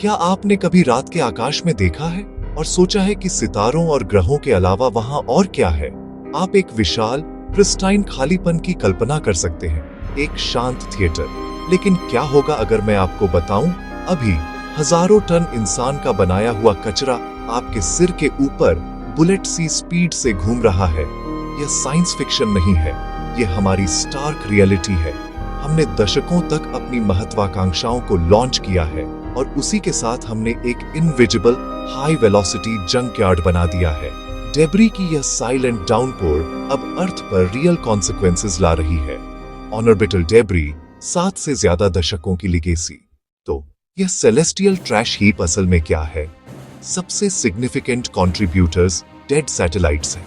क्या आपने कभी रात के आकाश में देखा है और सोचा है कि सितारों और ग्रहों के अलावा वहां और क्या है? आप एक विशाल, प्रिस्टाइन खालीपन की कल्पना कर सकते हैं, एक शांत थिएटर। लेकिन क्या होगा अगर मैं आपको बताऊं, अभी हजारों टन इंसान का बनाया हुआ कचरा आपके सिर के ऊपर बुलेट सी स्पीड से घूम रहा है। यह साइंस फिक्शन नहीं है, यह हमारी स्टार्क रियलिटी है। हमने दशकों तक अपनी महत्वाकांक्षाओं को लॉन्च किया है और उसी के साथ हमने एक इनविजिबल हाई वेलोसिटी जंकयार्ड बना दिया है। डेब्री की यह साइलेंट डाउनपोर अब अर्थ पर रियल कॉन्सिक्वेंसेस ला रही है। ऑर्बिटल डेब्री, 7 से ज्यादा दशकों की लिगेसी। तो यह सेलेस्टियल ट्रैश हीप असल में क्या है? सबसे सिग्निफिकेंट कंट्रीब्यूटर्स डेड सैटेलाइट्स हैं।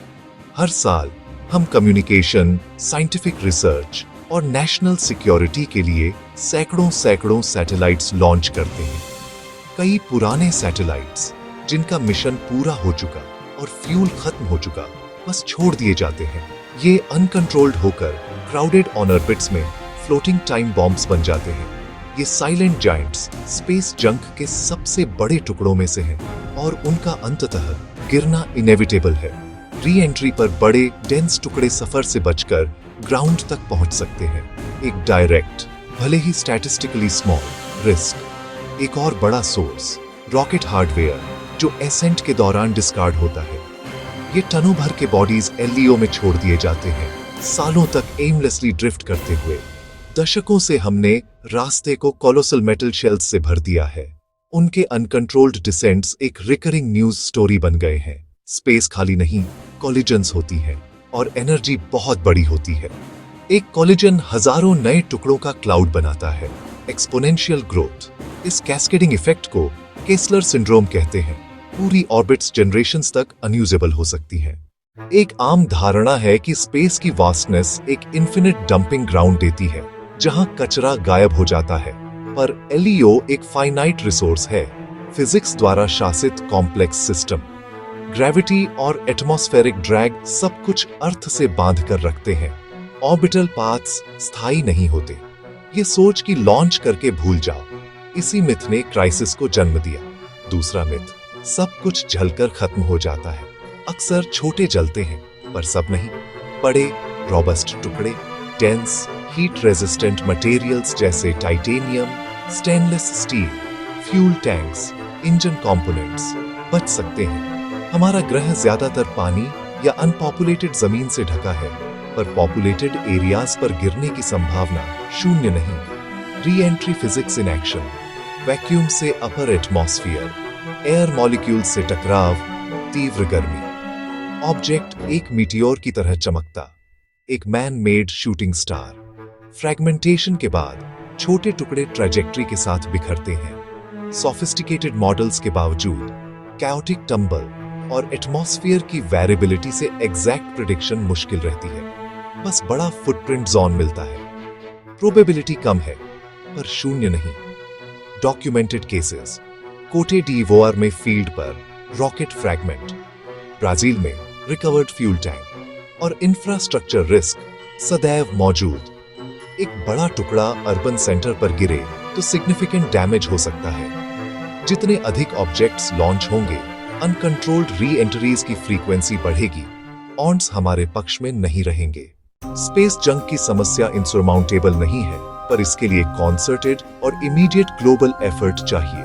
हर साल हम कम्युनिकेशन, साइंटिफिक रिसर्च और नेशनल सिक्योरिटी के लिए सैकड़ों सैटेलाइट्स लॉन्च करते हैं। कई पुराने सैटेलाइट्स जिनका मिशन पूरा हो चुका और फ्यूल खत्म हो चुका, बस छोड़ दिए जाते हैं। ये अनकंट्रोल्ड होकर क्राउडेड ऑन ऑर्बिट्स में फ्लोटिंग टाइम बॉम्ब्स बन जाते हैं। ये साइलेंट जायंट्स स्पेस जंक के सबसे बड़े टुकड़ों में से हैं और उनका अंततः गिरना इनेविटेबल है। री एंट्री पर बड़े डेंस टुकड़े सफर से बचकर ग्राउंड तक पहुंच सकते हैं। एक डायरेक्ट, भले ही स्टैटिस्टिकली स्मॉल रिस्क। एक और बड़ा सोर्स रॉकेट हार्डवेयर, जो एसेंट के दौरान डिस्कार्ड होता है। ये टनों भर के बॉडीज एलईओ में छोड़ दिए जाते हैं, सालों तक एमलेसली ड्रिफ्ट करते हुए। दशकों से हमने रास्ते को कोलोसल मेटल शेल्स से भर दिया है। उनके अनकंट्रोल्ड डिसेंट्स एक रिकरिंग न्यूज स्टोरी बन गए हैं। स्पेस खाली नहीं, कॉलिजन्स होती हैं और एनर्जी बहुत बड़ी होती है। एक कॉलिजन हजारों नए टुकड़ों का क्लाउड बनाता है। एक्सपोनेंशियल ग्रोथ, इस कैस्केडिंग इफेक्ट को केसलर सिंड्रोम कहते हैं। पूरी ऑर्बिट्स जनरेशंस तक अनयूजेबल हो सकती हैं। एक आम धारणा है कि स्पेस की वास्टनेस एक इन्फिनिट डंपिंग ग्राउंड देती है, जहां कचरा गायब हो जाता है। पर एलईओ एक फाइनाइट रिसोर्स है, फिजिक्स द्वारा शासित कॉम्प्लेक्स सिस्टम। ग्रेविटी और एटमॉस्फेरिक ड्रैग सब कुछ अर्थ से बांध कर रखते हैं। ऑर्बिटल पाथ्स स्थायी नहीं होते। ये सोच कि लॉन्च करके भूल जाओ, इसी मिथ ने क्राइसिस को जन्म दिया। दूसरा मिथ, सब कुछ जलकर खत्म हो जाता है। अक्सर छोटे जलते हैं, पर सब नहीं। बड़े रॉबस्ट टुकड़े, डेंस हीट रेजिस्टेंट मटेरियल्स जैसे titanium, stainless steel, fuel tanks, engine components बच सकते हैं। हमारा ग्रह ज्यादातर पानी या अनपॉपुलेटेड जमीन से ढका है, पर पॉपुलेटेड एरियाज पर गिरने की संभावना शून्य नहीं। Re entry physics in action. Vacuum से अपर एटमॉस्फेयर, एयर मॉलिक्यूल्स से टकराव, तीव्र गर्मी। ऑब्जेक्ट एक मीटियोर की तरह चमकता, एक man made shooting star. Fragmentation के बाद छोटे टुकड़े ट्रैजेक्टरी के साथ बिखरते हैं। सोफिस्टिकेटेड मॉडल्स के बावजूद कैओटिक टंबल और एटमॉस्फेयर की वेरिएबिलिटी से एग्जैक्ट प्रेडिक्शन मुश्किल रहती है। बस बड़ा फुटप्रिंट जोन मिलता है। प्रोबेबिलिटी कम है, पर शून्य नहीं। डॉक्यूमेंटेड केसेस, कोटे डीवोआर में फील्ड पर रॉकेट फ्रैगमेंट, ब्राजील में रिकवर्ड फ्यूल टैंक और इंफ्रास्ट्रक्चर रिस्क सदैव मौजूद। एक बड़ा टुकड़ा अर्बन सेंटर पर गिरे तो सिग्निफिकेंट डैमेज हो सकता है। जितने अधिक ऑब्जेक्ट्स लॉन्च होंगे, अनकंट्रोल्ड री एंट्रीज की फ्रीक्वेंसी बढ़ेगी, ऑड्स हमारे पक्ष में नहीं रहेंगे। स्पेस जंक की समस्या इंसरमाउंटेबल नहीं है, पर इसके लिए कॉन्सर्टेड और इमीडिएट ग्लोबल एफर्ट चाहिए।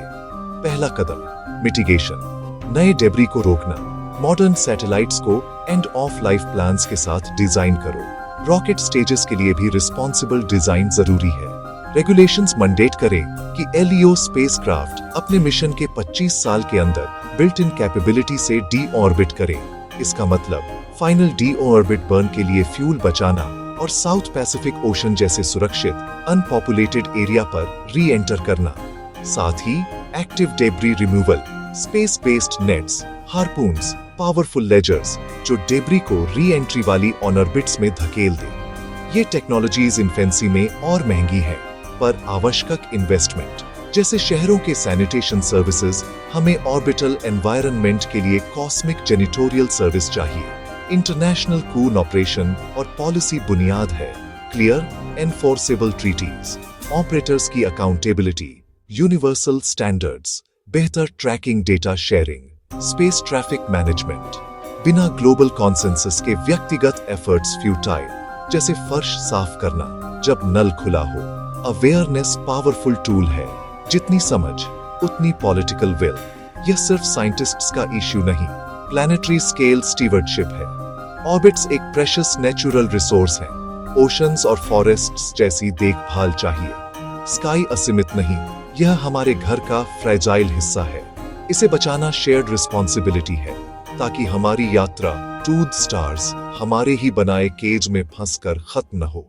पहला कदम, मिटिगेशन। नए डेब्री को रोकना। मॉडर्न सैटेलाइट्स को एंड ऑफ लाइफ प्लान्स के साथ डिजाइन करो। रॉकेट स्टेजेस के लिए भी रिस्पॉन्सिबल डिजाइन जरूरी है। रेगुलेशंस मंडेट करें कि एलईओ स्पेसक्राफ्ट अपने मिशन के 25 साल के अंदर बिल्ट इन कैपेबिलिटी से डी ऑर्बिट करें। इसका मतलब फाइनल डी ऑर्बिट बर्न के लिए फ्यूल बचाना और साउथ पैसिफिक ओशन जैसे सुरक्षित अनपॉपुलेटेड एरिया पर री एंटर करना। साथ ही active debris removal, space based nets, harpoons, powerful lasers जो डेब्री को री एंट्री वाली ऑन ऑर्बिट्स में धकेल दे। ये टेक्नोलॉजीज इन्फेंसी में और महंगी हैं, पर आवश्यक इन्वेस्टमेंट जैसे शहरों के सैनिटेशन सर्विसेज, हमें ऑर्बिटल एनवायरनमेंट के लिए कॉस्मिक जेनिटोरियल सर्विस चाहिए। इंटरनेशनल कून ऑपरेशन और पॉलिसी बुनियाद है। क्लियर एनफोर्सेबल ट्रीटीज, ऑपरेटर्स की अकाउंटेबिलिटी, यूनिवर्सल स्टैंडर्ड्स, बेहतर tracking, data sharing, space traffic management. बिना ग्लोबल कॉन्सेंसस के व्यक्तिगत एफर्ट्स फ्यूटाइल, जैसे फर्श साफ करना जब नल खुला हो। अवेयरनेस पावरफुल टूल है, जितनी समझ उतनी पॉलिटिकल विल। यह सिर्फ साइंटिस्ट्स का इश्यू नहीं, प्लैनेटरी स्केल स्टीवर्डशिप है। ऑर्बिट्स एक प्रेशियस नेचुरल रिसोर्स है, ओशंस और फॉरेस्ट्स जैसी देखभाल चाहिए। स्काई असीमित नहीं, यह हमारे घर का फ्रेजाइल हिस्सा है। इसे बचाना शेयर्ड रिस्पॉन्सिबिलिटी है, ताकि हमारी यात्रा टू द स्टार्स हमारे ही बनाए केज में फंसकर खत्म न हो।